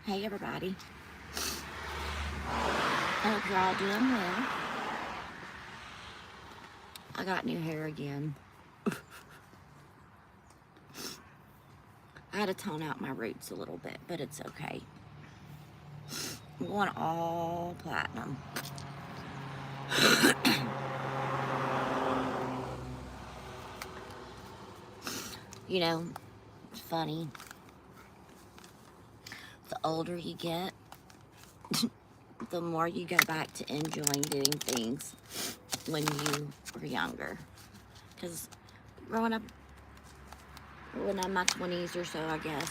Hey everybody. I hope you're all doing well. I got new hair again. I had to tone out my roots a little bit, but it's okay. I'm going all platinum. You know, it's funny. The older you get, the more you go back to enjoying doing things when you were younger. Because growing up, when I'm in my 20s or so, I guess,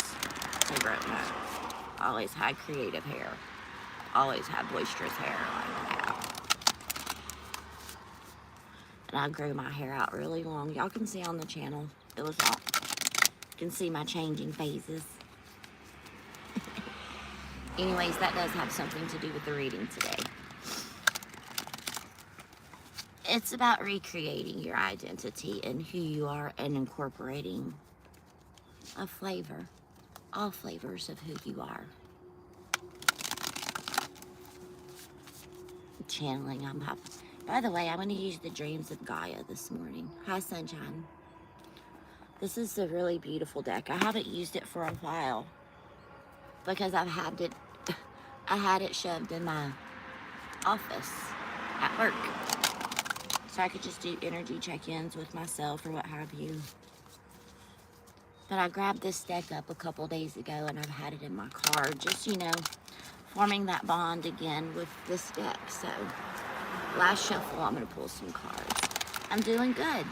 I grown up, I always had creative hair. Always had boisterous hair like that. And I grew my hair out really long. Y'all can see on the channel, it was long. You can see my changing phases. Anyways, that does have something to do with the reading today. It's about recreating your identity and who you are and incorporating a flavor, all flavors of who you are. Channeling, I'm happy. By the way, I'm going to use the Dreams of Gaia this morning. Hi, Sunshine. This is a really beautiful deck. I haven't used it for a while because I had it shoved in my office at work. So I could just do energy check-ins with myself or what have you. But I grabbed this deck up a couple days ago and I've had it in my car. Just, you know, forming that bond again with this deck. So last shuffle, I'm going to pull some cards. I'm doing good.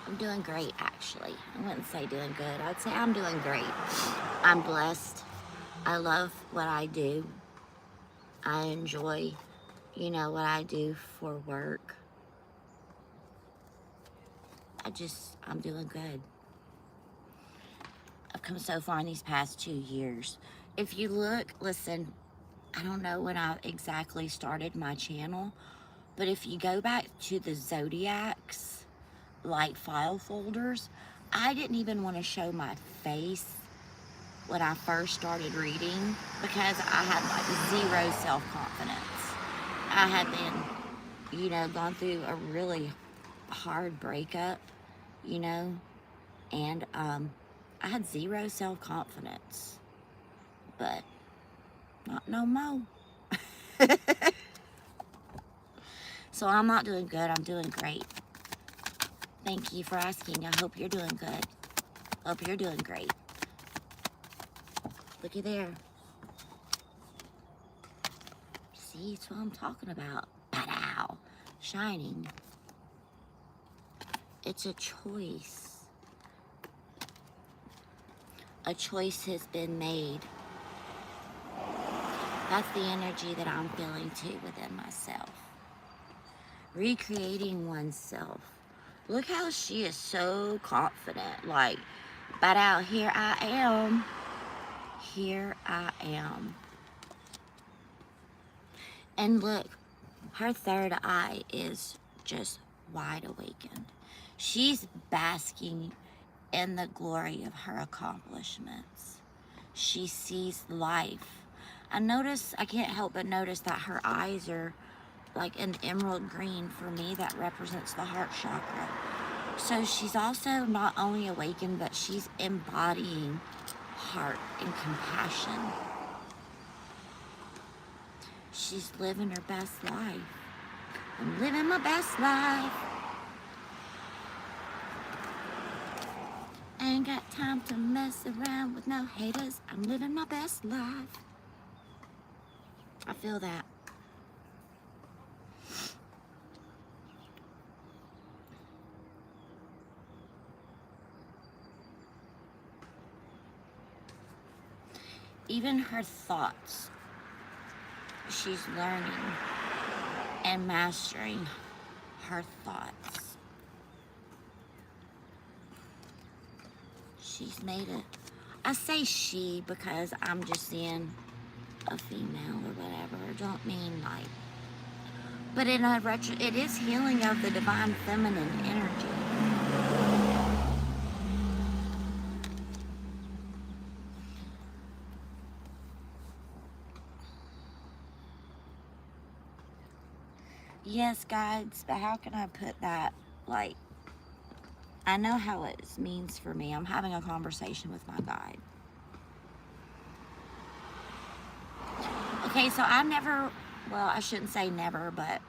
I'm doing great, actually. I wouldn't say doing good. I'd say I'm doing great. I'm blessed. I love what I do. I enjoy, you know, what I do for work. I'm doing good. I've come so far in these past 2 years. If you look, listen, I don't know when I exactly started my channel, but if you go back to the zodiacs, like file folders, I didn't even want to show my face when I first started reading because I had like zero self-confidence. I had been, you know, gone through a really hard breakup, you know, and I had zero self-confidence, but not no more. So I'm not doing good. I'm doing great. Thank you for asking. I hope you're doing good. Hope you're doing great. Looky there. See, it's what I'm talking about. Pow! Shining. It's a choice. A choice has been made. That's the energy that I'm feeling too within myself. Recreating oneself. Look how she is so confident. Like, but out here I am. Here I am. And look, her third eye is just wide awakened. She's basking in the glory of her accomplishments. She sees life. I can't help but notice that her eyes are like an emerald green for me that represents the heart chakra. So she's also not only awakened, but she's embodying heart and compassion. She's living her best life. I'm living my best life. I ain't got time to mess around with no haters. I'm living my best life. I feel that. Even her thoughts, she's learning and mastering her thoughts. She's made it. I say she because I'm just seeing a female or whatever. I don't mean like, but it is healing of the divine feminine energy. Yes, guides, but how can I put that, like, I know how it means for me. I'm having a conversation with my guide. Okay, so I never, well, I shouldn't say never, but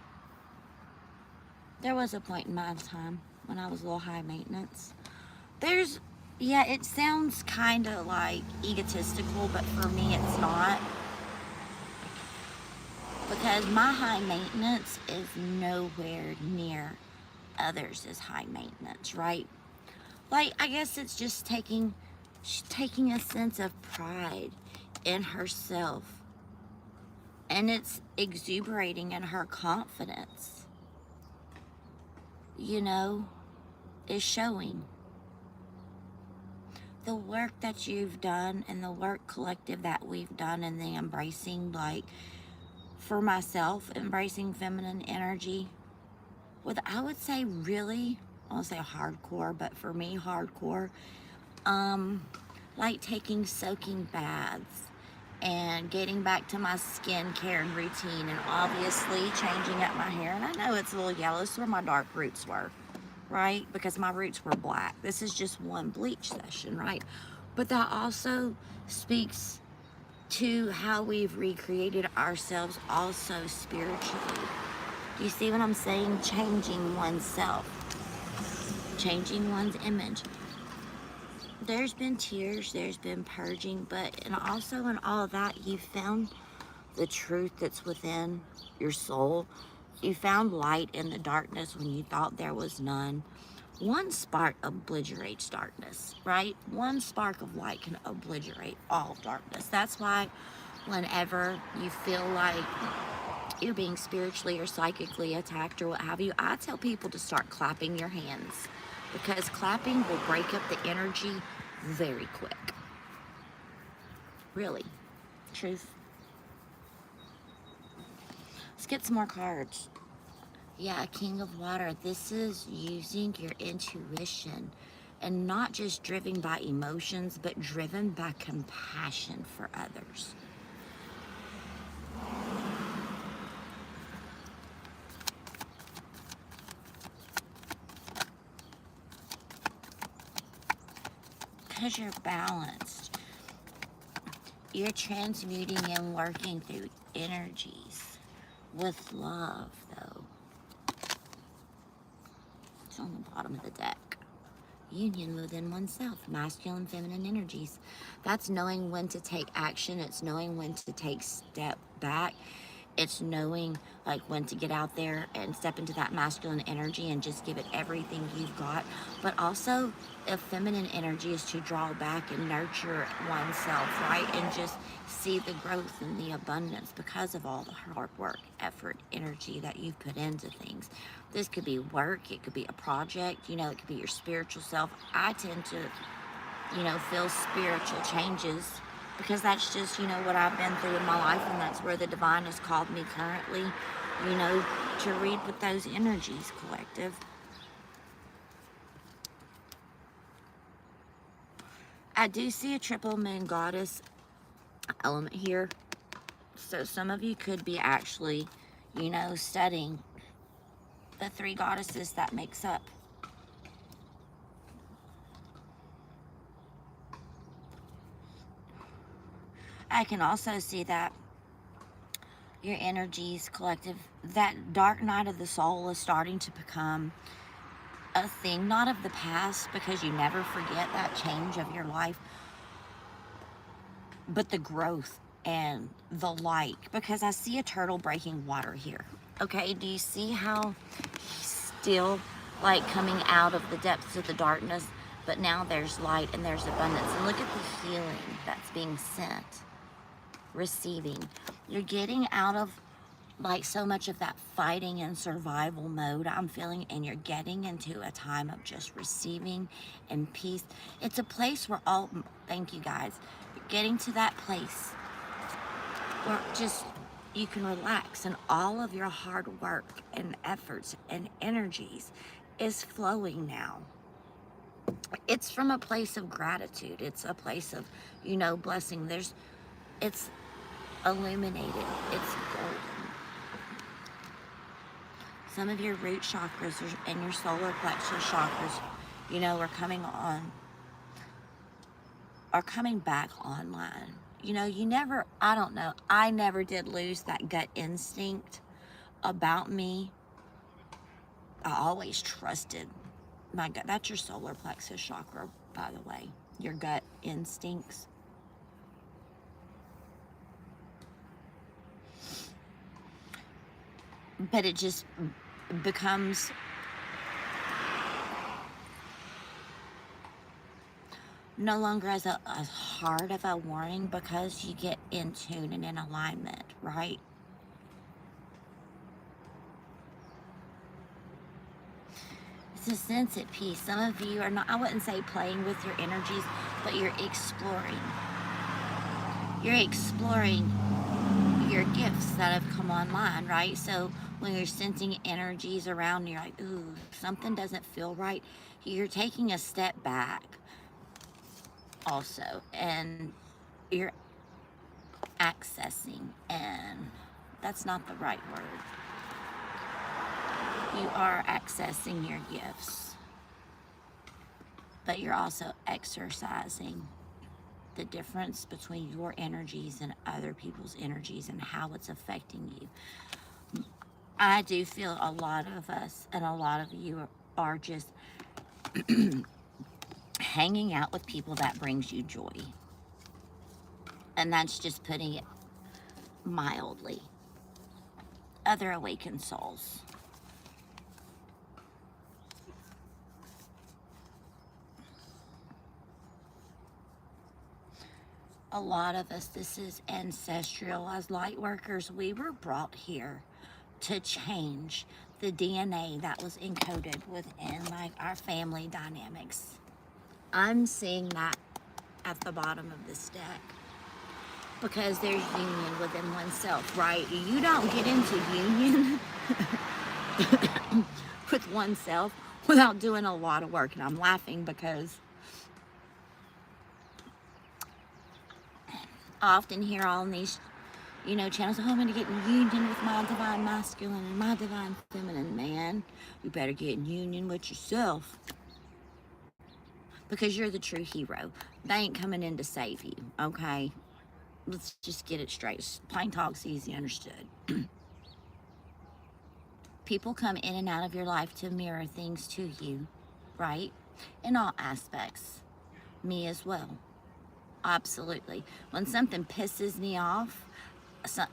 there was a point in my time when I was a little high maintenance. There's, yeah, it sounds kind of like egotistical, but for me it's not. Because my high maintenance is nowhere near others' high maintenance, right? Like, I guess it's just she's taking a sense of pride in herself. And it's exuberating in her confidence, you know, is showing. The work that you've done and the work collective that we've done and the embracing, like, for myself, embracing feminine energy with, I would say, really, I won't say hardcore, but for me, hardcore, like taking soaking baths and getting back to my skincare and routine, and obviously changing up my hair. And I know it's a little yellow, this is where my dark roots were, right? Because my roots were black. This is just one bleach session, right? But that also speaks to how we've recreated ourselves also spiritually. Do you see what I'm saying? Changing oneself, changing one's image. There's been tears, there's been purging, but and also in all of that, you found the truth that's within your soul. You found light in the darkness when you thought there was none. One spark obliterates darkness, right? One spark of light can obliterate all darkness. That's why whenever you feel like you're being spiritually or psychically attacked or what have you, I tell people to start clapping your hands, because clapping will break up the energy very quick. Really. Truth. Let's get some more cards. Yeah, King of Water. This is using your intuition and not just driven by emotions, but driven by compassion for others. Because you're balanced. You're transmuting and working through energies with love, though. It's on the bottom of the deck. Union within oneself, masculine, feminine energies. That's knowing when to take action. It's knowing when to take step back. It's knowing like when to get out there and step into that masculine energy and just give it everything you've got. But also, a feminine energy is to draw back and nurture oneself, right? And just see the growth and the abundance because of all the hard work, effort, energy that you've put into things. This could be work, it could be a project, you know, it could be your spiritual self. I tend to, you know, feel spiritual changes because that's just, you know, what I've been through in my life, and that's where the divine has called me currently, you know, to read with those energies, collective. I do see a triple moon goddess element here. So some of you could be actually, you know, studying the three goddesses that makes up. I can also see that your energies, collective, that dark night of the soul is starting to become a thing, not of the past, because you never forget that change of your life, but the growth and the light, because I see a turtle breaking water here. Okay, do you see how he's still like coming out of the depths of the darkness, but now there's light and there's abundance, and look at the healing that's being sent, receiving. You're getting out of like so much of that fighting and survival mode I'm feeling, and you're getting into a time of just receiving and peace. It's a place where all, thank you guys, you're getting to that place where just you can relax, and all of your hard work and efforts and energies is flowing now. It's from a place of gratitude. It's a place of, you know, blessing. It's illuminated. It's golden. Some of your root chakras and your solar plexus chakras, you know, are coming back online. You know, I don't know, I never did lose that gut instinct about me. I always trusted my gut. That's your solar plexus chakra, by the way, your gut instincts. But it just becomes no longer as hard of a warning because you get in tune and in alignment, right? It's a sense at peace. Some of you are not, I wouldn't say playing with your energies, but you're exploring. You're exploring your gifts that have come online, right? So when you're sensing energies around, you're like, ooh, something doesn't feel right. You're taking a step back also, and you're accessing, and that's not the right word. You are accessing your gifts, but you're also exercising the difference between your energies and other people's energies and how it's affecting you. I do feel a lot of us and a lot of you are just hanging out with people that brings you joy. And that's just putting it mildly. Other awakened souls. A lot of us, this is ancestral. As light workers, we were brought here to change the DNA that was encoded within like our family dynamics. I'm seeing that at the bottom of this deck because there's union within oneself, right? You don't get into union with oneself without doing a lot of work. And I'm laughing because I often hear all these, you know, channels, oh, I'm going to get in union with my divine masculine and my divine feminine. Man, you better get in union with yourself because you're the true hero. They ain't coming in to save you, okay? Let's just get it straight. Plain talk's easy understood. People come in and out of your life to mirror things to you, right? In all aspects. Me as well. Absolutely. When something pisses me off,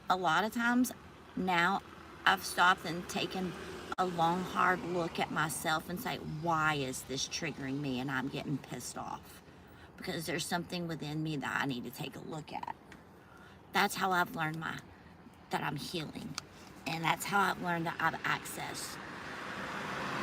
a lot of times now I've stopped and taken a long, hard look at myself and say, why is this triggering me and I'm getting pissed off? Because there's something within me that I need to take a look at. That's how I've learned that I'm healing. And that's how I've learned that I've accessed.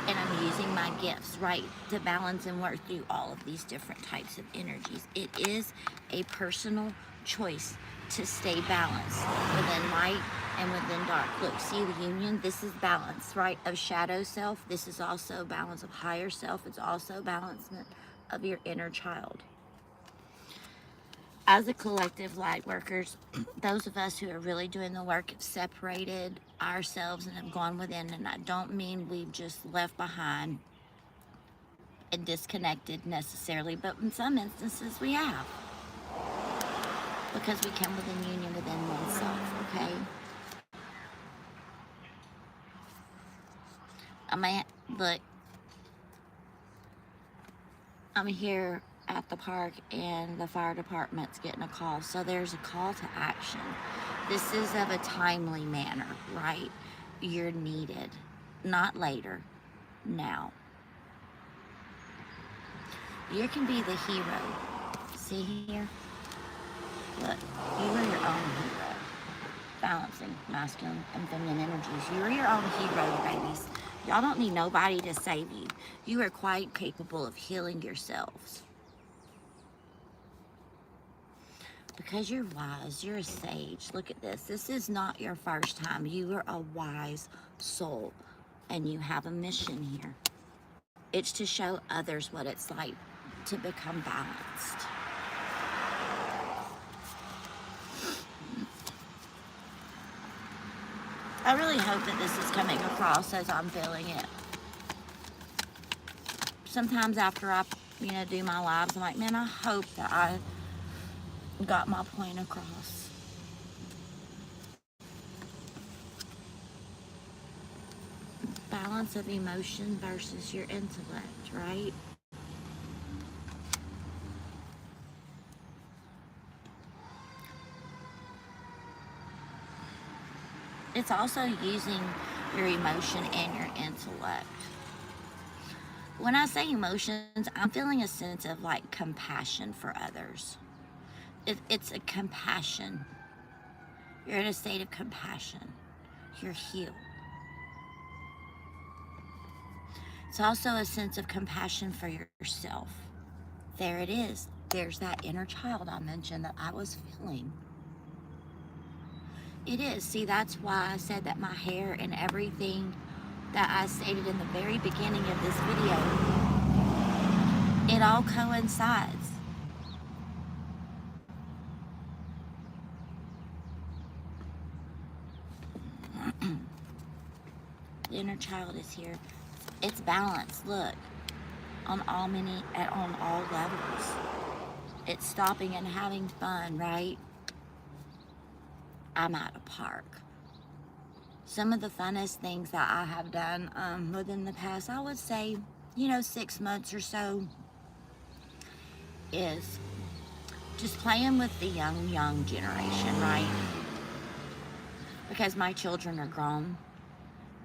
And I'm using my gifts, right, to balance and work through all of these different types of energies. It is a personal choice to stay balanced within light and within dark. Look, see the union? This is balance, right, of shadow self. This is also balance of higher self. It's also balancement of your inner child. As a collective light workers, those of us who are really doing the work have separated ourselves and have gone within, and I don't mean we've just left behind and disconnected necessarily, but in some instances we have. Because we come within union within oneself, okay? Look, I'm here at the park and the fire department's getting a call. So there's a call to action. This is of a timely manner, right? You're needed, not later, now. You can be the hero. See here? Look, you are your own hero. Balancing masculine and feminine energies. You are your own hero, babies. Y'all don't need nobody to save you. You are quite capable of healing yourselves. Because you're wise, you're a sage. Look at this. This is not your first time. You are a wise soul, and you have a mission here. It's to show others what it's like to become balanced. I really hope that this is coming across as I'm feeling it. Sometimes after I, do my lives, I'm like, man, I hope that I got my point across. Balance of emotion versus your intellect, right? It's also using your emotion and your intellect. When I say emotions, I'm feeling a sense of like compassion for others. It's a compassion. You're in a state of compassion. You're healed. It's also a sense of compassion for yourself. There it is. There's that inner child I mentioned that I was feeling. It is. See, that's why I said that my hair and everything that I stated in the very beginning of this video, it all coincides. The inner child is here. It's balanced. Look, on all levels. It's stopping and having fun, right? I'm at a park. Some of the funnest things that I have done within the past, I would say, 6 months or so, is just playing with the young generation, right? Because my children are grown.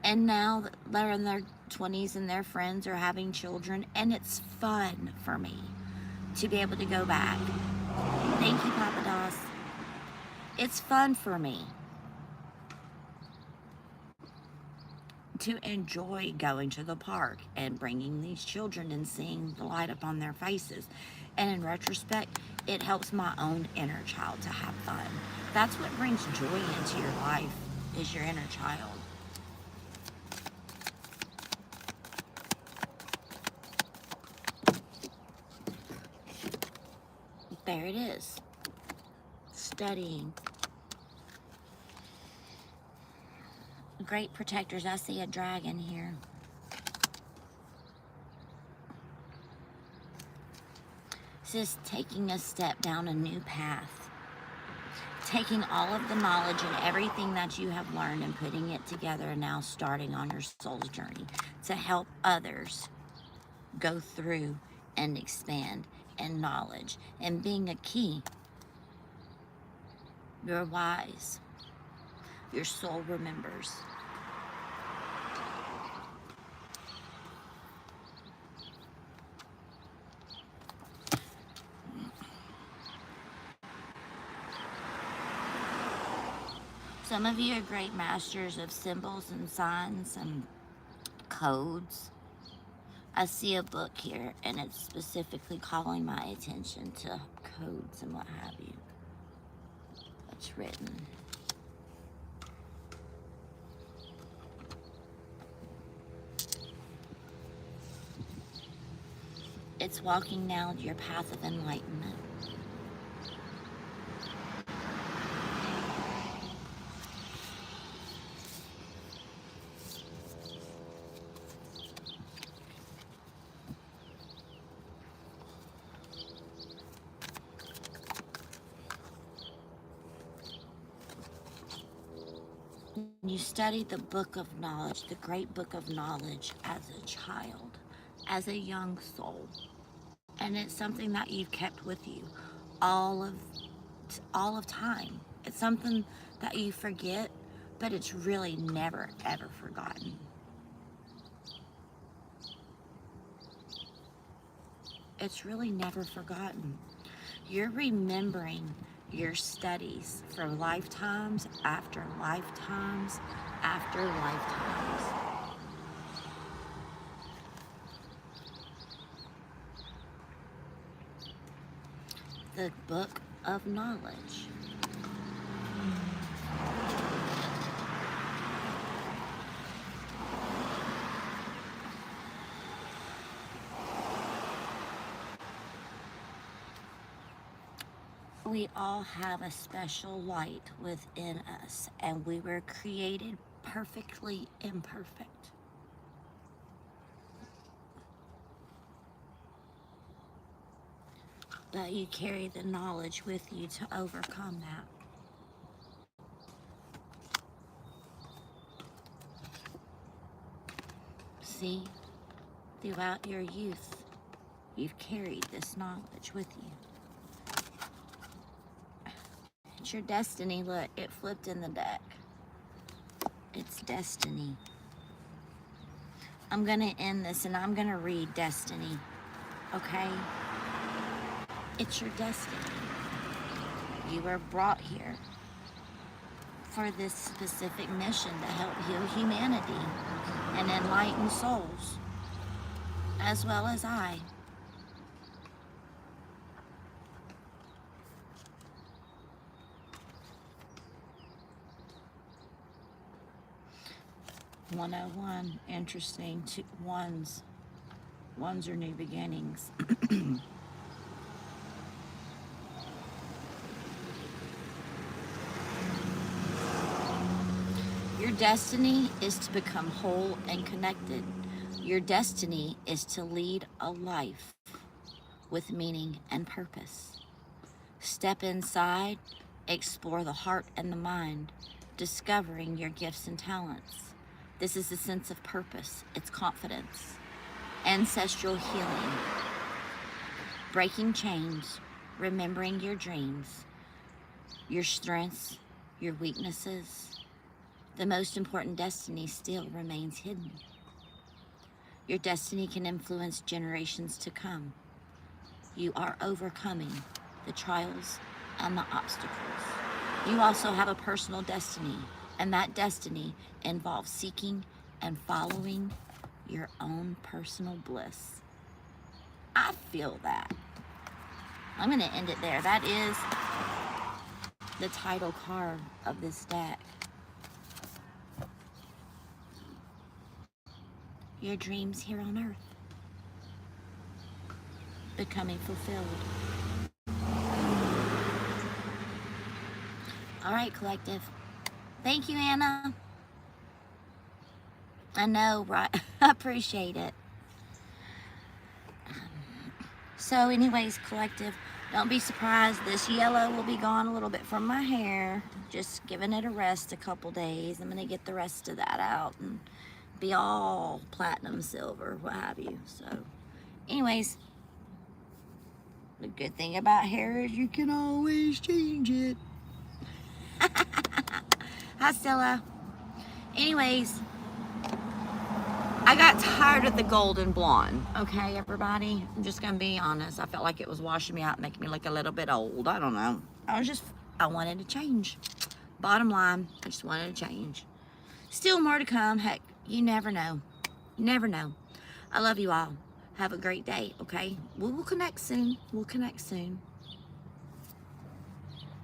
And now they're in their 20s and their friends are having children. And it's fun for me to be able to go back. Thank you, Papa Doss. It's fun for me to enjoy going to the park and bringing these children and seeing the light up on their faces. And in retrospect, it helps my own inner child to have fun. That's what brings joy into your life, is your inner child. There it is. Studying. Great protectors. I see a dragon here. This is taking a step down a new path. Taking all of the knowledge and everything that you have learned and putting it together and now starting on your soul's journey to help others go through and expand in knowledge and being a key. You're wise. Your soul remembers. Some of you are great masters of symbols and signs and codes. I see a book here and it's specifically calling my attention to codes and what have you. It's written. It's walking down your path of enlightenment. You studied the book of knowledge, the great book of knowledge as a child, as a young soul. And it's something that you've kept with you all of time. It's something that you forget, but it's really never ever forgotten. It's really never forgotten. You're remembering your studies for lifetimes after lifetimes after lifetimes. The book of knowledge. We all have a special light within us, and we were created perfectly imperfect. But you carry the knowledge with you to overcome that. See, throughout your youth, you've carried this knowledge with you. It's your destiny. Look, it flipped in the deck. It's destiny. I'm going to end this and I'm going to read destiny. Okay? It's your destiny. You were brought here for this specific mission to help heal humanity and enlighten souls, as well as I. (101) Interesting. Ones are new beginnings. Your destiny is to become whole and connected. Your destiny is to lead a life with meaning and purpose. Step inside, explore the heart and the mind, discovering your gifts and talents. This is a sense of purpose. It's confidence. Ancestral healing. Breaking chains, remembering your dreams, your strengths, your weaknesses. The most important destiny still remains hidden. Your destiny can influence generations to come. You are overcoming the trials and the obstacles. You also have a personal destiny, and that destiny involves seeking and following your own personal bliss. I feel that. I'm going to end it there. That is the title card of this deck. Your dreams here on earth becoming fulfilled. All right, collective. Thank you, Anna. I know, right? I appreciate it. So anyways, collective, don't be surprised. This yellow will be gone a little bit from my hair. Just giving it a rest a couple days. I'm going to get the rest of that out and be all platinum, silver, what have you. So anyways, the good thing about hair is you can always change it. Hi, Stella. Anyways, I got tired of the golden blonde. Okay, everybody? I'm just gonna be honest. I felt like it was washing me out, making me look a little bit old. I don't know. I wanted to change. Bottom line, I just wanted to change. Still more to come. Heck, you never know. You never know. I love you all. Have a great day, okay? We will connect soon. We'll connect soon.